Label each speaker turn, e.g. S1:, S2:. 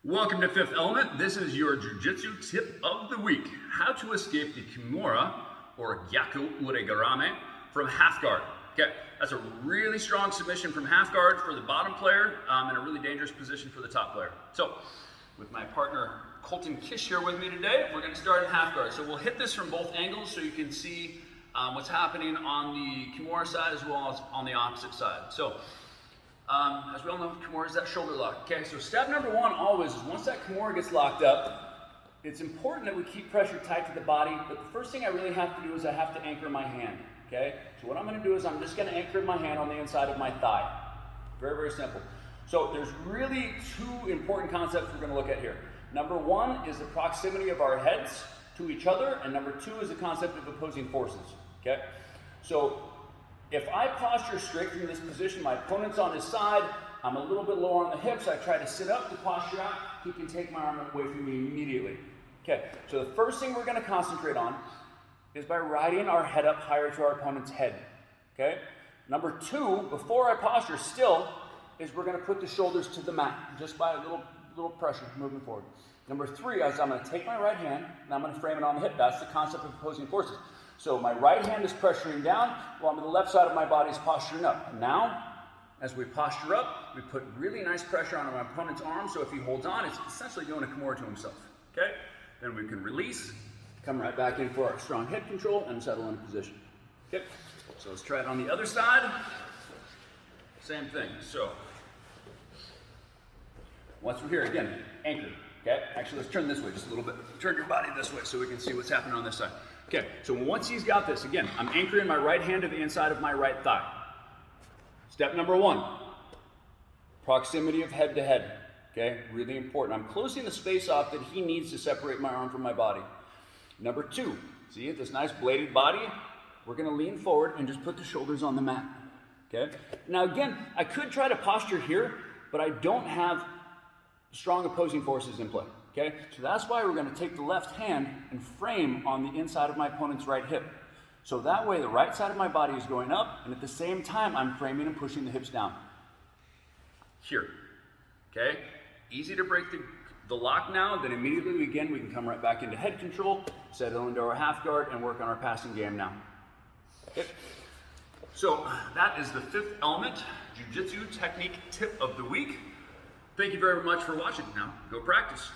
S1: Welcome to Fifth Element. This is your Jiu-Jitsu tip of the week. How to escape the Kimura, or Gyaku Uregarame, from half guard. Okay, that's a really strong submission from half guard for the bottom player and a really dangerous position for the top player. So, with my partner Colton Kish here with me today, we're going to start in half guard. So we'll hit this from both angles so you can see what's happening on the Kimura side as well as on the opposite side. So, as we all know, Kimura is that shoulder lock. Okay, so step number one always is once that Kimura gets locked up, it's important that we keep pressure tight to the body, but the first thing I really have to do is I have to anchor my hand. Okay, so what I'm going to do is I'm just going to anchor my hand on the inside of my thigh. Very, very simple. So there's really two important concepts we're going to look at here. Number one is the proximity of our heads to each other, and number two is the concept of opposing forces. Okay, so if I posture straight from this position, my opponent's on his side, I'm a little bit lower on the hips, I try to sit up to posture out, he can take my arm away from me immediately. Okay, so the first thing we're going to concentrate on is by riding our head up higher to our opponent's head. Okay? Number two, before I posture still, is we're going to put the shoulders to the mat, just by a little pressure moving forward. Number three is I'm going to take my right hand and I'm going to frame it on the hip. That's the concept of opposing forces. So my right hand is pressuring down, while the left side of my body is posturing up. And now, as we posture up, we put really nice pressure on my opponent's arm, so if he holds on, it's essentially doing a Kimura to himself. Okay? Then we can release, come right back in for our strong head control, and settle into position. Okay? So let's try it on the other side. Same thing. So, once we're here, again, anchor. Okay? Actually, let's turn this way just a little bit. Turn your body this way so we can see what's happening on this side. Okay, so once he's got this, again, I'm anchoring my right hand to the inside of my right thigh. Step number one, proximity of head to head. Okay, really important. I'm closing the space off that he needs to separate my arm from my body. Number two, see this nice bladed body? We're going to lean forward and just put the shoulders on the mat. Okay, now again, I could try to posture here, but I don't have strong opposing forces in play. Okay, so that's why we're going to take the left hand and frame on the inside of my opponent's right hip. So that way the right side of my body is going up, and at the same time I'm framing and pushing the hips down. Here. Okay, easy to break the lock now, then immediately again we can come right back into head control, settle into our half guard, and work on our passing game now. Okay. So that is the Fifth Element Jiu-Jitsu technique tip of the week. Thank you very much for watching. Now go practice.